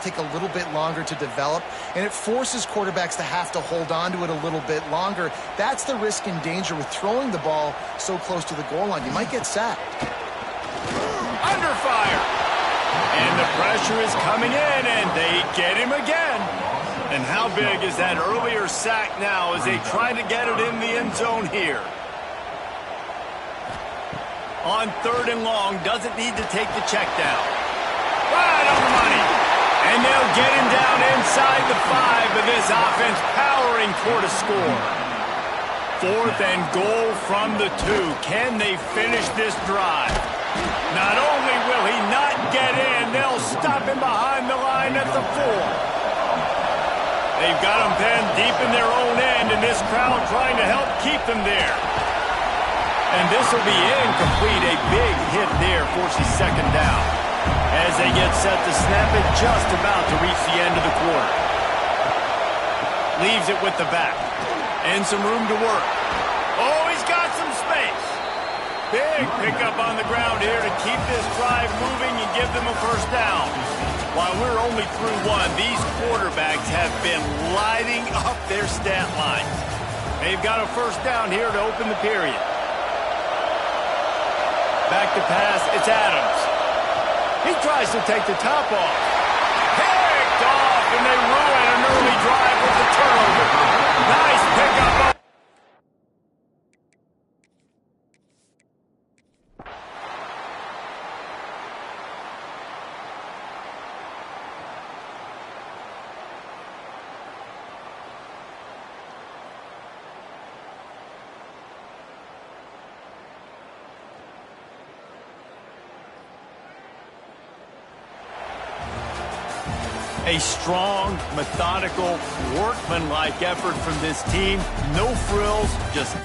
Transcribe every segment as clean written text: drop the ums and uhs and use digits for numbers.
take a little bit longer to develop, and it forces quarterbacks to have to hold on to it a little bit longer. That's the risk and danger with throwing the ball so close to the goal line. You might get sacked. Under fire. And the pressure is coming in, and they get him again. And how big is that earlier sack now as they try to get it in the end zone here? On 3rd and long, doesn't need to take the check down. Right on the money. And they'll get him down inside the 5 of this offense, powering toward a score. 4th and goal from the 2. Can they finish this drive? Not only will he not get in, they'll stop him behind the line at the 4. They've got him penned deep in their own end, and this crowd trying to help keep them there. And this will be incomplete. A big hit there forces 2nd down. As they get set to snap it, just about to reach the end of the quarter. Leaves it with the back. And some room to work. Oh, he's got some space. Big pickup on the ground here to keep this drive moving and give them a 1st down. While we're only through 1, these quarterbacks have been lighting up their stat lines. They've got a 1st down here to open the period. Back to pass, it's Adams. He tries to take the top off. Picked off, and they ruin an early drive with the turnover. Nice pickup. A strong, methodical, workmanlike effort from this team. No frills, just...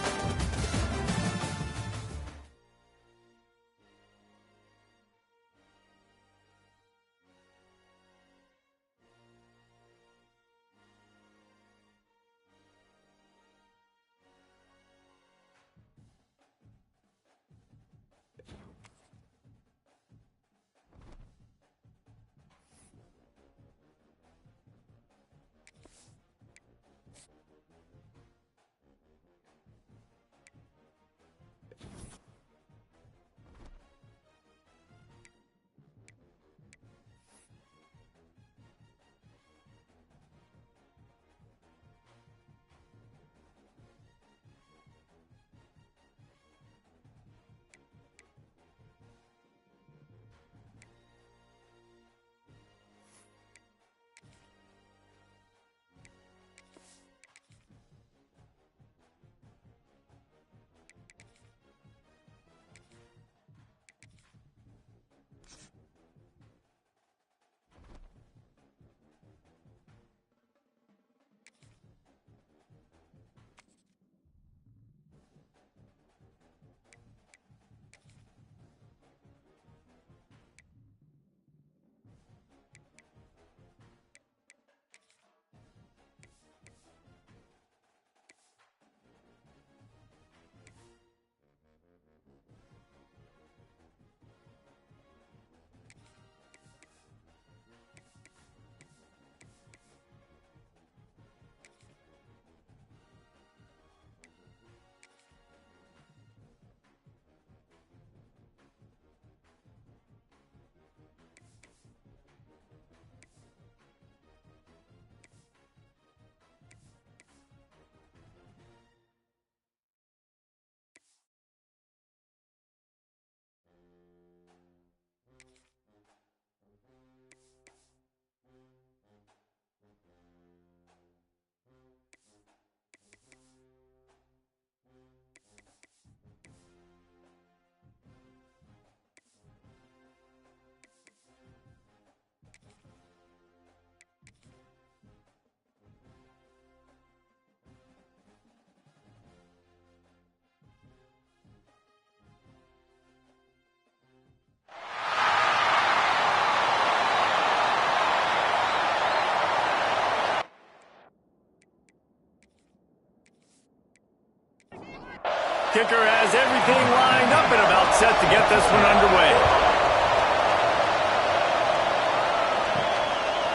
Kicker has everything lined up and about set to get this one underway.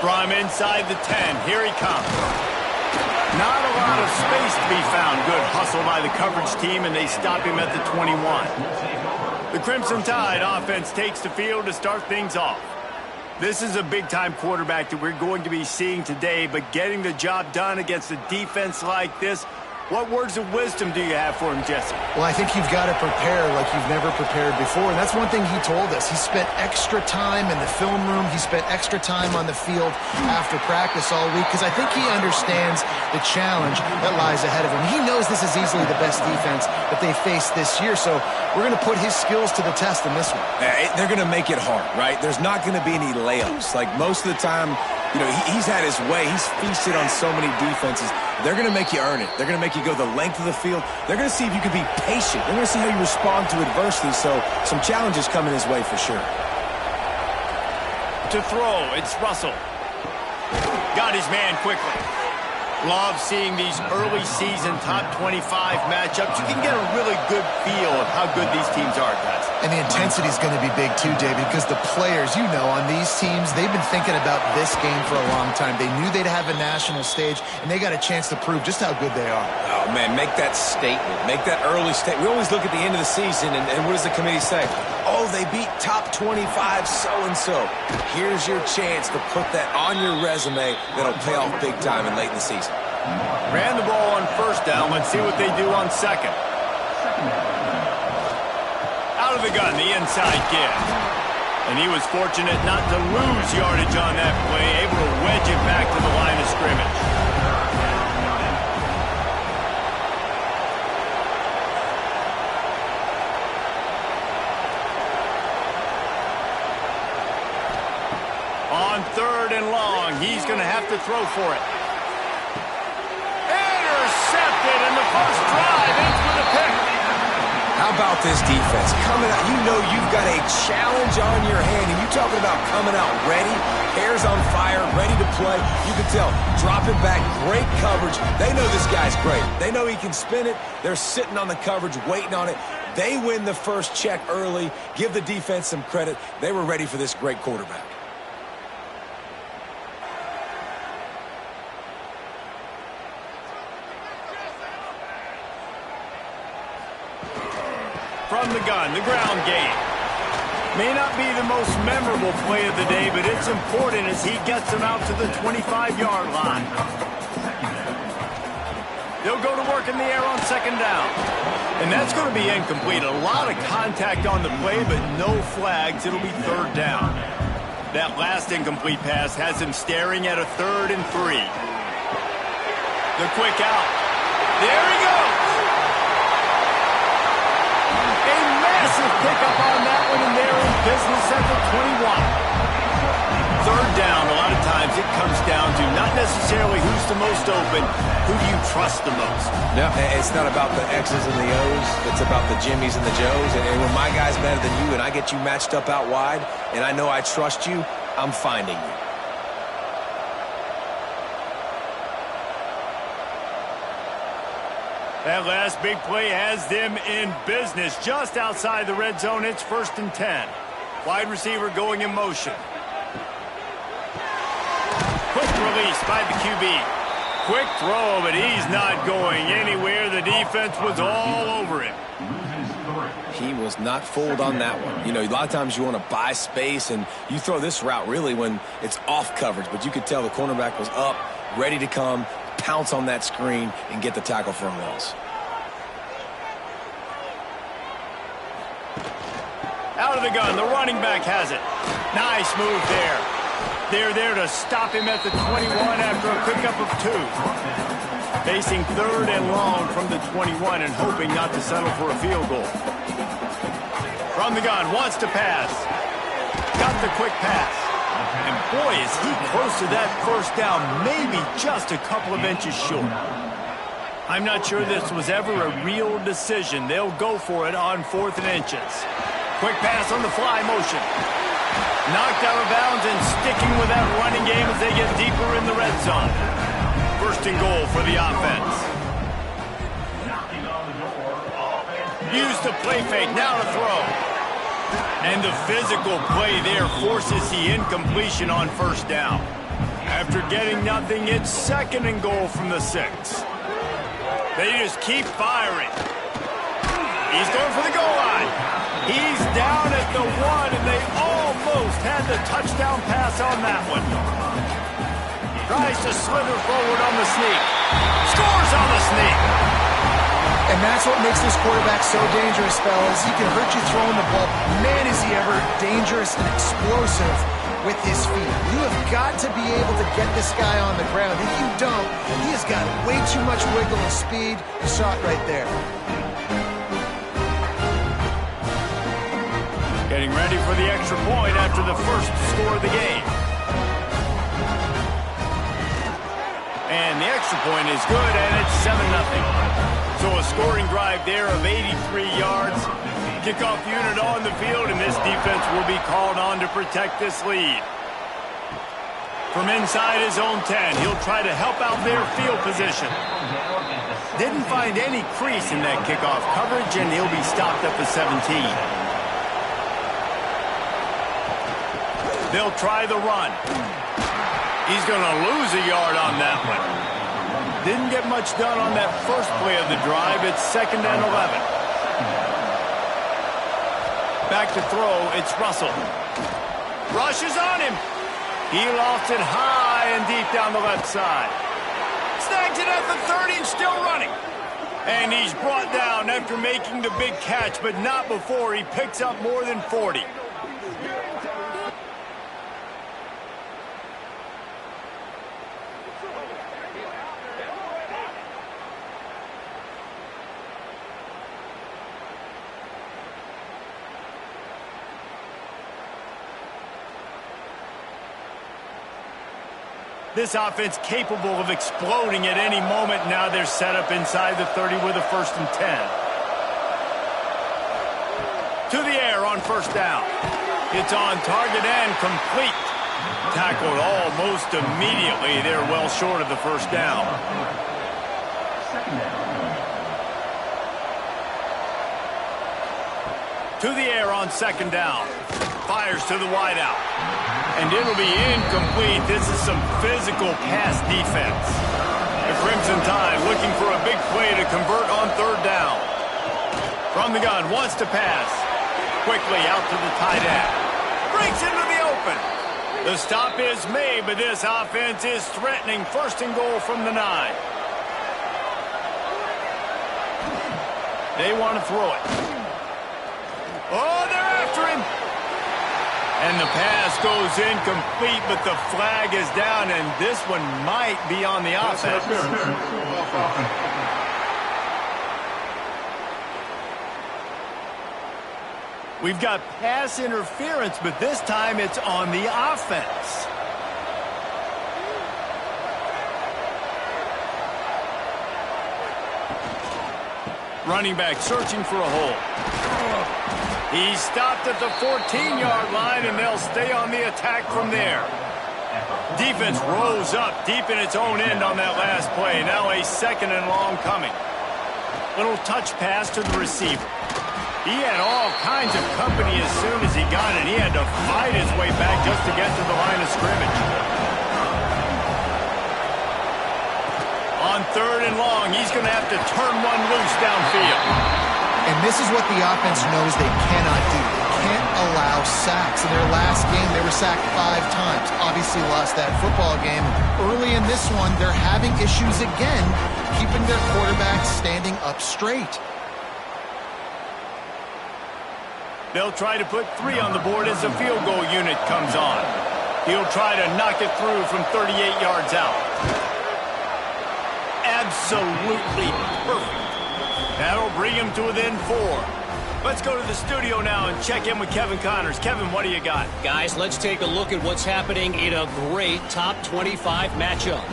From inside the 10, here he comes. Not a lot of space to be found. Good hustle by the coverage team, and they stop him at the 21. The Crimson Tide offense takes the field to start things off. This is a big-time quarterback that we're going to be seeing today, but getting the job done against a defense like this, what words of wisdom do you have for him, Jesse? Well, I think you've got to prepare like you've never prepared before. And that's one thing he told us. He spent extra time in the film room. He spent extra time on the field after practice all week because I think he understands the challenge that lies ahead of him. He knows this is easily the best defense that they face this year. So we're going to put his skills to the test in this one. They're going to make it hard, right? There's not going to be any layups. Like most of the time, you know, he's had his way. He's feasted on so many defenses. They're going to make you earn it. They're going to make you go the length of the field. They're going to see if you can be patient. They're going to see how you respond to adversity. So some challenges coming his way for sure. To throw, it's Russell. Got his man quickly. Love seeing these early season top 25 matchups. You can get a really good feel of how good these teams are, guys. And the intensity is going to be big too, David, because the players, you know, on these teams, they've been thinking about this game for a long time. They knew they'd have a national stage, and they got a chance to prove just how good they are. Oh, man, make that statement. Make that early statement. We always look at the end of the season, and what does the committee say? Oh, they beat top 25 so-and-so. Here's your chance to put that on your resume that'll pay off big time and late in the season. Ran the ball on first down. Let's see what they do on second. Out of the gun, the inside give. And he was fortunate not to lose yardage on that play, able to wedge it back to the line of scrimmage. On third and long, he's going to have to throw for it. Intercepted in the first drive, ends with a pick. How about this defense? Coming out, you know you've got a challenge on your hand, and you talking about coming out ready, hairs on fire, ready to play. You can tell, dropping back, great coverage. They know this guy's great. They know he can spin it. They're sitting on the coverage, waiting on it. They win the first check early. Give the defense some credit. They were ready for this great quarterback. From the gun, the ground game. May not be the most memorable play of the day, but it's important as he gets them out to the 25-yard line. They'll go to work in the air on second down. And that's going to be incomplete. A lot of contact on the play, but no flags. It'll be third down. That last incomplete pass has him staring at a 3rd and 3. The quick out. There he goes. Pickup on that one, and they're in business at the 21. Third down, a lot of times it comes down to not necessarily who's the most open, who do you trust the most? No, it's not about the X's and the O's. It's about the Jimmys and the Joes. And when my guy's better than you and I get you matched up out wide, and I know I trust you, I'm finding you. That last big play has them in business. Just outside the red zone, it's 1st and 10. Wide receiver going in motion. Quick release by the QB. Quick throw, but he's not going anywhere. The defense was all over him. He was not fooled on that one. You know, a lot of times you want to buy space, and you throw this route really when it's off coverage. But you could tell the cornerback was up, ready to come, pounce on that screen, and get the tackle for a loss. Out of the gun, the running back has it. Nice move there. They're there to stop him at the 21 after a pickup of 2. Facing 3rd and long from the 21 and hoping not to settle for a field goal. From the gun, wants to pass. Got the quick pass. And boy, is he close to that first down, maybe just a couple of inches short. I'm not sure this was ever a real decision. They'll go for it on 4th and inches. Quick pass on the fly motion. Knocked out of bounds and sticking with that running game as they get deeper in the red zone. 1st and goal for the offense. Use the play fake, now to throw. And the physical play there forces the incompletion on 1st down. getting nothing. It's 2nd and goal from the 6. They just keep firing. He's going for the goal line. He's down at the 1, and they almost had the touchdown pass on that one. Tries to slither forward on the sneak. Scores on the sneak. And that's what makes this quarterback so dangerous, fellas. He can hurt you throwing the ball. Man, is he ever dangerous and explosive with his feet. You have got to be able to get this guy on the ground. If you don't, he has got way too much wiggle and speed. You saw it right there. Getting ready for the extra point after the first score of the game. And the extra point is good, and it's 7-0. So a scoring drive there of 83 yards. Kickoff unit on the field, and this defense will be called on to protect this lead. From inside his own 10, he'll try to help out their field position. Didn't find any crease in that kickoff coverage, and he'll be stopped up to 17. They'll try the run. He's going to lose a yard on that one. Didn't get much done on that first play of the drive. It's 2nd and 11. Back to throw, it's Russell. Rushes on him. He lofts it high and deep down the left side. Snags it at the 30 and still running. And he's brought down after making the big catch, but not before he picks up more than 40. This offense capable of exploding at any moment. Now they're set up inside the 30 with a 1st and 10. To the air on 1st down. It's on target and complete. Tackled almost immediately. They're well short of the 1st down. To the air on 2nd down. Fires to the wideout. And it'll be incomplete. This is some physical pass defense. The Crimson Tide looking for a big play to convert on 3rd down. From the gun, wants to pass. Quickly out to the tight end. Breaks into the open. The stop is made, but this offense is threatening 1st and goal from the 9. They want to throw it. Oh, they're after him. And the pass goes incomplete, but the flag is down, and this one might be on the offense. We've got pass interference, but this time it's on the offense. Running back searching for a hole. He's stopped at the 14-yard line, and they'll stay on the attack from there. Defense rose up deep in its own end on that last play. Now a 2nd and long coming. Little touch pass to the receiver. He had all kinds of company as soon as he got it. He had to fight his way back just to get to the line of scrimmage. On 3rd and long, he's going to have to turn one loose downfield. And this is what the offense knows they cannot do. They can't allow sacks. In their last game, they were sacked 5 times. Obviously lost that football game. Early in this one, they're having issues again, keeping their quarterback standing up straight. They'll try to put 3 on the board as the field goal unit comes on. He'll try to knock it through from 38 yards out. Absolutely perfect. That'll bring him to within 4. Let's go to the studio now and check in with Kevin Connors. Kevin, what do you got? Guys, let's take a look at what's happening in a great top 25 matchup.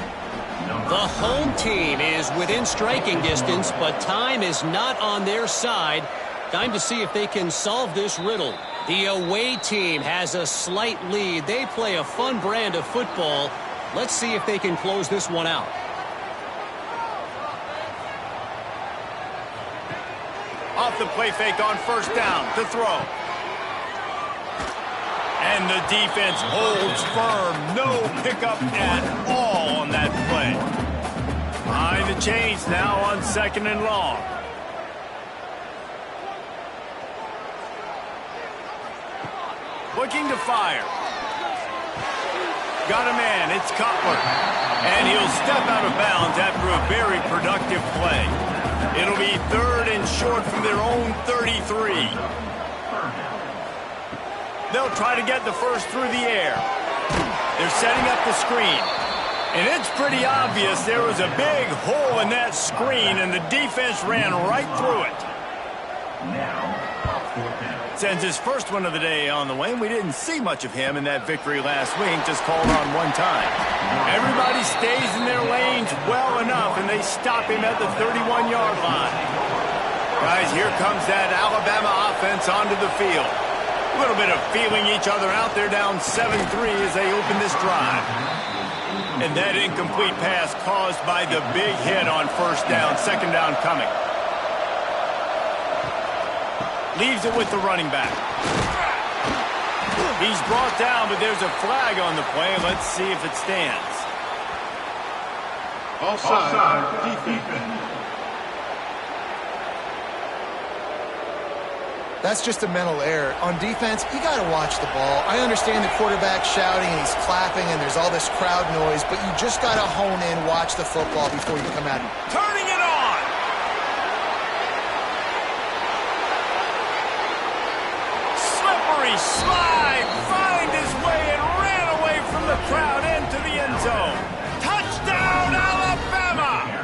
The home team is within striking distance, but time is not on their side. Time to see if they can solve this riddle. The away team has a slight lead. They play a fun brand of football. Let's see if they can close this one out. Off the play fake on 1st down to throw. And the defense holds firm. No pickup at all. the change now on 2nd and long. Looking to fire. Got a man, it's Cutler. And he'll step out of bounds after a very productive play. It'll be 3rd and short from their own 33. They'll try to get the first through the air. They're setting up the screen. And it's pretty obvious there was a big hole in that screen, and the defense ran right through it. Sends his first one of the day on the way, and we didn't see much of him in that victory last week, just called on one time. Everybody stays in their lanes well enough, and they stop him at the 31-yard line. Guys, here comes that Alabama offense onto the field. A little bit of feeling each other out there, down 7-3 as they open this drive. And that incomplete pass caused by the big hit on 1st down, 2nd down coming. Leaves it with the running back. He's brought down, but there's a flag on the play. Let's see if it stands. Offside, defense. That's just a mental error. On defense, you got to watch the ball. I understand the quarterback shouting and he's clapping and there's all this crowd noise, but you just got to hone in, watch the football before you come at it. Turning it on! Slippery slide, find his way and ran away from the crowd into the end zone. Touchdown, Alabama!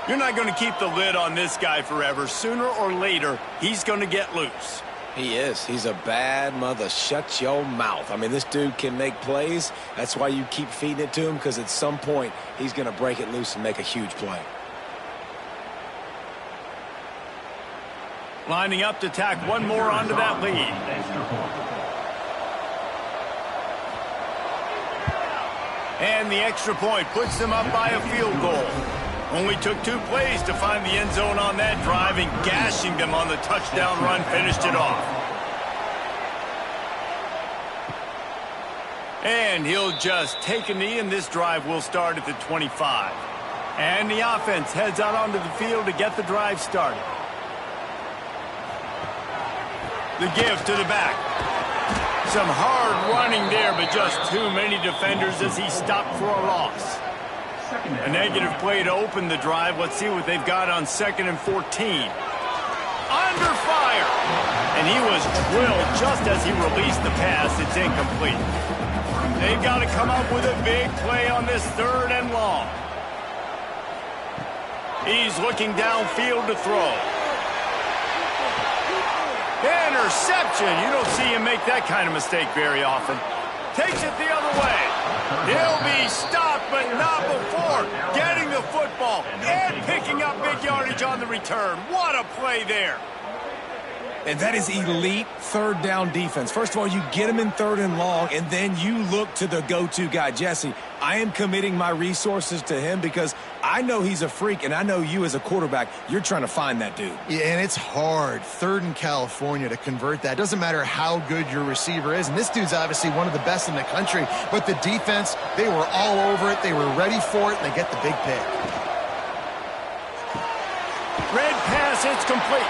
You're not going to keep the lid on this guy forever. Sooner or later, he's going to get loose. He is. He's a bad mother. Shut your mouth. I mean, this dude can make plays. That's why you keep feeding it to him, because at some point, he's going to break it loose and make a huge play. Lining up to tack one more onto that lead. And the extra point puts them up by a field goal. Only took 2 plays to find the end zone on that drive, and gashing them on the touchdown run finished it off. And he'll just take a knee, and this drive will start at the 25. And the offense heads out onto the field to get the drive started. The give to the back. Some hard running there, but just too many defenders as he stopped for a loss. A negative play to open the drive. Let's see what they've got on 2nd and 14. Under fire. And he was drilled just as he released the pass. It's incomplete. They've got to come up with a big play on this 3rd and long. He's looking downfield to throw. Interception. You don't see him make that kind of mistake very often. Takes it the other way. He'll be stopped, but not before getting the football and picking up big yardage on the return. What a play there. And that is elite 3rd down defense. First of all, you get him in 3rd and long, and then you look to the go-to guy, Jesse. I am committing my resources to him because I know he's a freak, and I know you as a quarterback, you're trying to find that dude. Yeah, and it's hard, 3rd in California, to convert that. Doesn't matter how good your receiver is, and this dude's obviously one of the best in the country, but the defense, they were all over it, they were ready for it, and they get the big pick. Red pass, it's complete.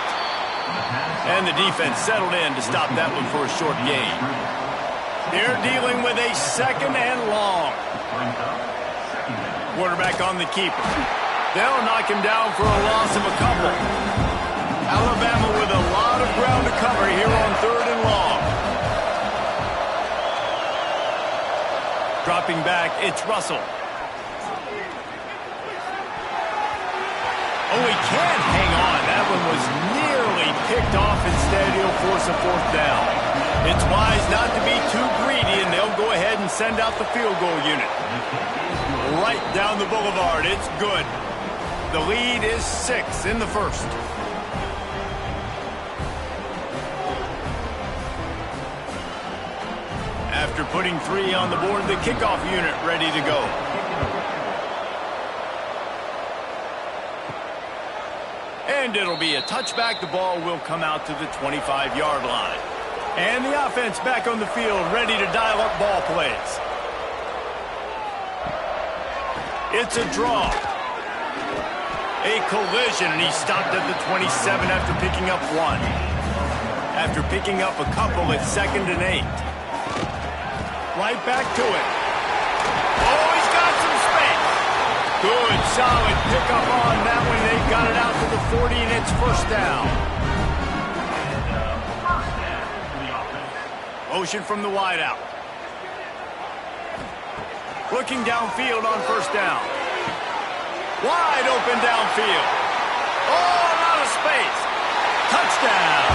And the defense settled in to stop that one for a short gain. They're dealing with a 2nd and long. Quarterback on the keeper. They'll knock him down for a loss of a couple. Alabama with a lot of ground to cover here on 3rd and long. Dropping back, it's Russell. Oh, he can't hang on. That one was nearly picked off. Instead, he'll force a 4th down. It's wise not to be too greedy, and they'll go ahead and send out the field goal unit. Right down the boulevard. It's good. The lead is 6 in the 1st. After putting 3 on the board, the kickoff unit ready to go. And it'll be a touchback. The ball will come out to the 25-yard line. And the offense back on the field, ready to dial up ball plays. It's a draw. A collision, and he stopped at the 27 after picking up one. After picking up a couple at 2nd and 8. Right back to it. Oh, he's got some space. Good, solid pickup on that one. They got it out to the 40, and it's first down. Motion from the wideout. Looking downfield on first down. Wide open downfield. Oh, a lot of space. Touchdown.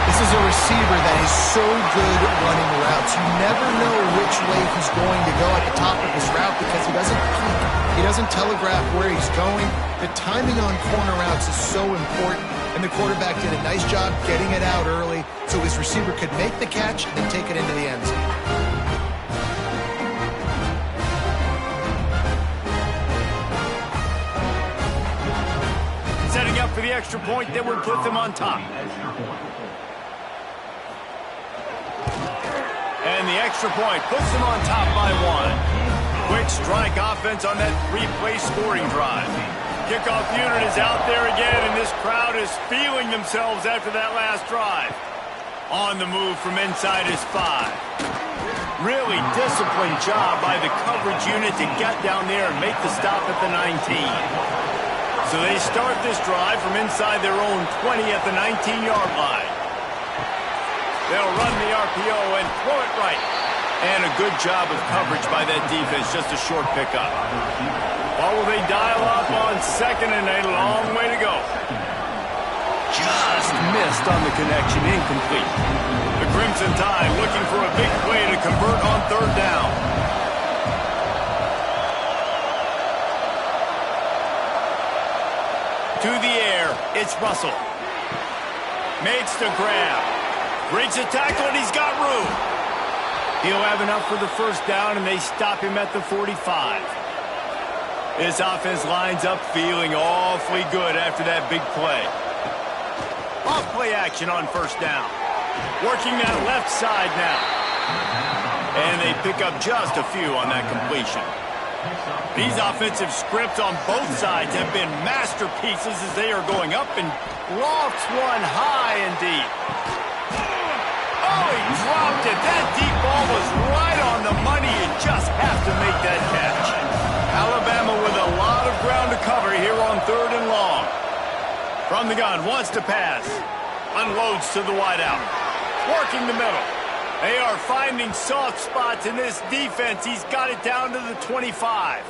This is a receiver that is so good at running routes. You never know which way he's going to go at the top of his route because he doesn't peek. He doesn't telegraph where he's going. The timing on corner routes is so important, and the quarterback did a nice job getting it out early so his receiver could make the catch and then take it into the end zone. Setting up for the extra point that would put them on top. And the extra point puts them on top by 1. Quick strike offense on that 3-play scoring drive. Kickoff unit is out there again, and this crowd is feeling themselves after that last drive. On the move from inside his 5. Really disciplined job by the coverage unit to get down there and make the stop at the 19. So they start this drive from inside their own 20 at the 19-yard line. They'll run the RPO and throw it right. And a good job of coverage by that defense, just a short pickup. Or will they dial up on 2nd and 8? Long way to go. Just missed on the connection, incomplete. The Crimson Tide looking for a big play to convert on 3rd down. To the air, it's Russell. Makes the grab. Breaks a tackle, and he's got room. He'll have enough for the first down, and they stop him at the 45. This offense lines up feeling awfully good after that big play. Off play action on first down. Working that left side now. And they pick up just a few on that completion. These offensive scripts on both sides have been masterpieces as they are going up and lofts one high and deep. Oh, he dropped it. That deep ball was right on the money. You just have to make that catch. Alabama with a lot of ground to cover here on 3rd and long. From the gun, wants to pass. Unloads to the wideout. Working the middle. They are finding soft spots in this defense. He's got it down to the 25.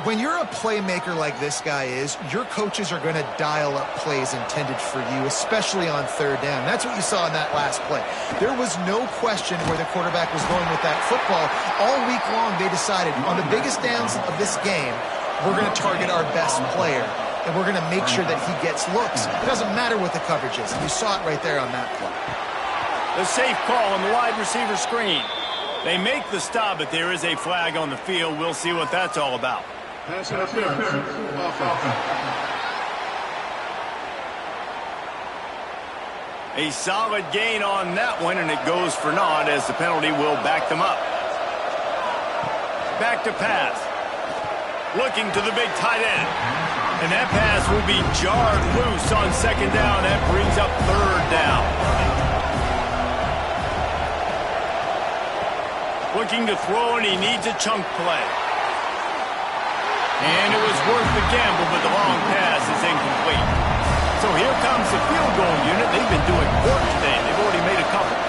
When you're a playmaker like this guy is, your coaches are going to dial up plays intended for you, especially on 3rd down. That's what you saw in that last play. There was no question where the quarterback was going with that football. All week long, they decided on the biggest downs of this game, we're going to target our best player, and we're going to make sure that he gets looks. It doesn't matter what the coverage is. And you saw it right there on that play. The safe call on the wide receiver screen. They make the stop, but there is a flag on the field. We'll see what that's all about. Pass interference. Offense. A solid gain on that one, and it goes for naught as the penalty will back them up. Back to pass. Looking to the big tight end. And that pass will be jarred loose on 2nd down. That brings up 3rd down. Looking to throw, and he needs a chunk play. And it was worth the gamble, but the long pass is incomplete. So here comes the field goal unit. They've been doing work today. They've already made a couple.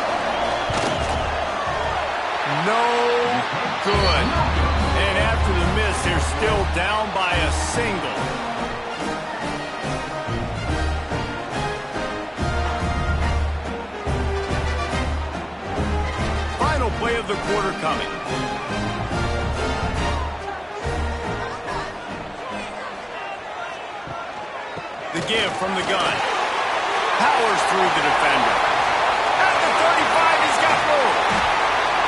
No good. And after the miss, they're still down by a single. Final play of the quarter coming. The give from the gun. Powers through the defender. At the 35, he's got room.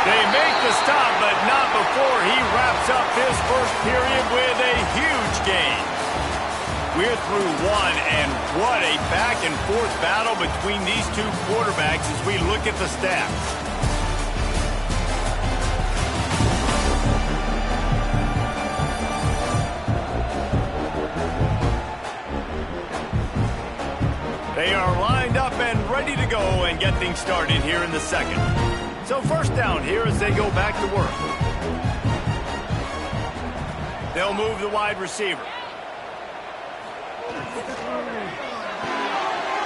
They make the stop, but not before he wraps up his first period with a huge gain. We're through one, and what a back-and-forth battle between these two quarterbacks as we look at the stats. ready to go and get things started here in the second. So first down here as they go back to work. They'll move the wide receiver.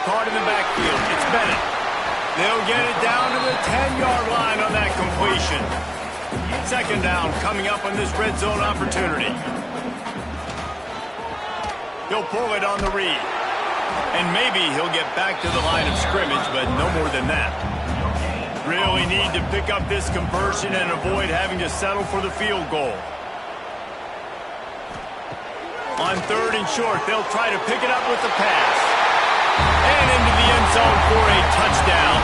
Caught in the backfield. It's Bennett. They'll get it down to the 10-yard line on that completion. Second down coming up on this red zone opportunity. He'll pull it on the read. And maybe he'll get back to the line of scrimmage, but no more than that. Really need to pick up this conversion and avoid having to settle for the field goal. On third and short, they'll try to pick it up with the pass. And into the end zone for a touchdown.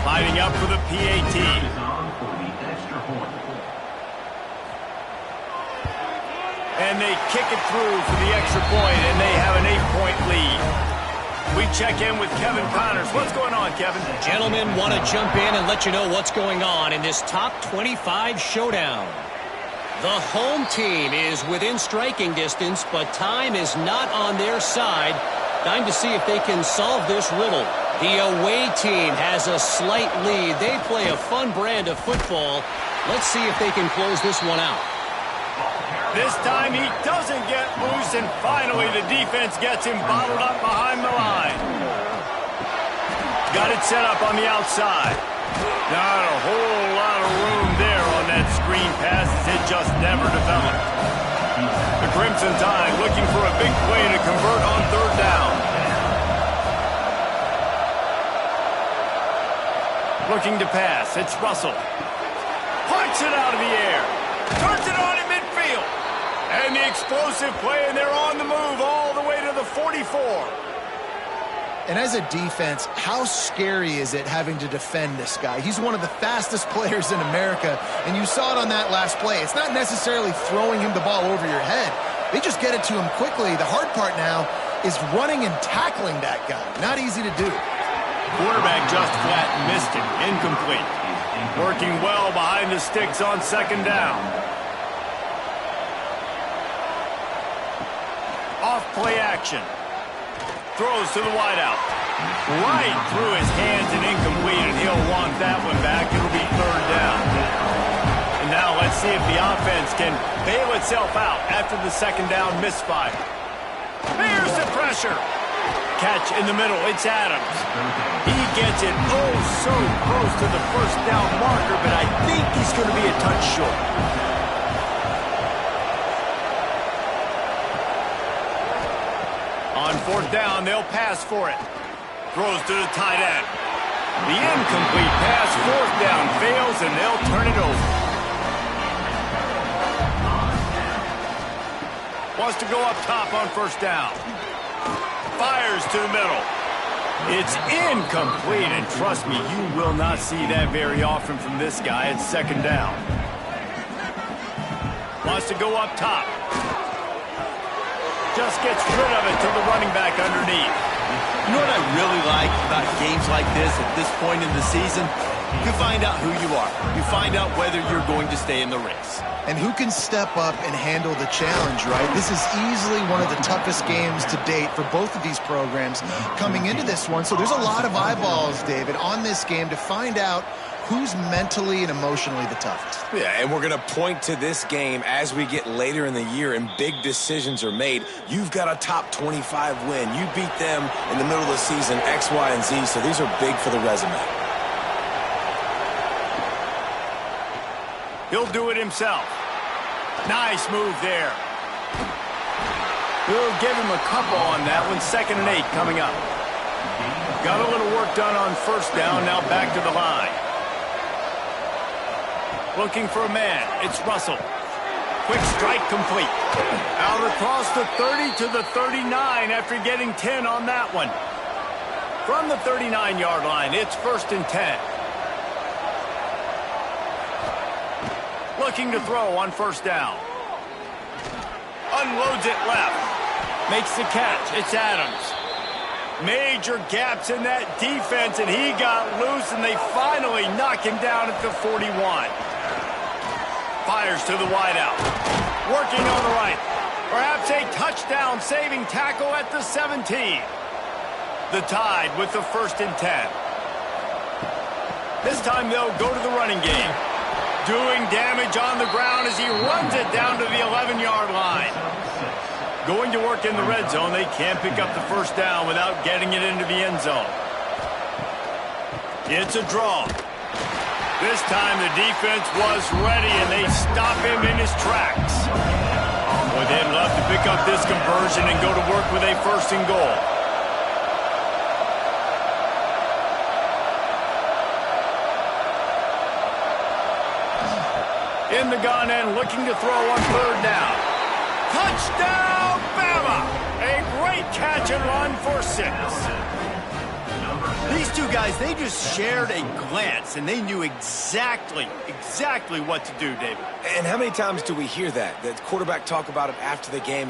Lining up for the PAT. And they kick it through for the extra point, and they have an 8-point lead. We check in with Kevin Connors. What's going on, Kevin? Gentlemen, want to jump in and let you know what's going on in this top 25 showdown. The home team is within striking distance, but time is not on their side. Time to see if they can solve this riddle. The away team has a slight lead. They play a fun brand of football. Let's see if they can close this one out. This time he doesn't get loose, and finally the defense gets him bottled up behind the line. Got it set up on the outside. Not a whole lot of room there on that screen pass as it just never developed. The Crimson Tide looking for a big play to convert on third down. Looking to pass. It's Russell. Punch it out of the air. Turns it on in midfield. And the explosive play, and they're on the move all the way to the 44. And as a defense, how scary is it having to defend this guy? He's one of the fastest players in America, and you saw it on that last play. It's not necessarily throwing him the ball over your head. They just get it to him quickly. The hard part now is running and tackling that guy. Not easy to do. Quarterback just flat missed him. Incomplete. Working well behind the sticks on second down. Off play action. Throws to the wideout. Right through his hands and incomplete, and he'll want that one back. It'll be third down. And now let's see if the offense can bail itself out after the second down misfire. Here's the pressure. Catch in the middle. It's Adams. He gets it so close to the first down marker, but I think he's going to be a touch short. On fourth down, they'll pass for it. Throws to the tight end. The incomplete pass, fourth down, fails, and they'll turn it over. Wants to go up top on first down. Fires to the middle. It's incomplete, and trust me, you will not see that very often from this guy. It's second down. Wants to go up top. Just gets rid of it to the running back underneath. You know what I really like about games like this at this point in the season? You find out who you are. You find out whether you're going to stay in the race. And who can step up and handle the challenge, right? This is easily one of the toughest games to date for both of these programs coming into this one. So there's a lot of eyeballs, David, on this game to find out who's mentally and emotionally the toughest. Yeah, and we're going to point to this game as we get later in the year and big decisions are made. You've got a top 25 win. You beat them in the middle of the season, X, Y, and Z, so these are big for the resume. He'll do it himself. Nice move there. We'll give him a couple on that one. 2nd and 8 coming up. Got a little work done on first down. Now back to the line. Looking for a man. It's Russell. Quick strike complete. Out across the 30 to the 39 after getting 10 on that one. From the 39-yard line, it's 1st and 10. looking to throw on first down. Unloads it left. Makes the catch. It's Adams. Major gaps in that defense, and he got loose, and they finally knock him down at the 41. Fires to the wideout. Working on the right. Perhaps a touchdown-saving tackle at the 17. The Tide with the 1st and 10. This time they'll go to the running game. Doing damage on the ground as he runs it down to the 11-yard line. Going to work in the red zone. They can't pick up the first down without getting it into the end zone. It's a draw. This time the defense was ready, and they stop him in his tracks. Boy, they'd love to pick up this conversion and go to work with a 1st and goal. In the gun and looking to throw on 3rd down. Touchdown, Bama! A great catch and run for 6. These two guys, they just shared a glance, and they knew exactly what to do, David. And how many times do we hear that? The quarterback talk about it after the game?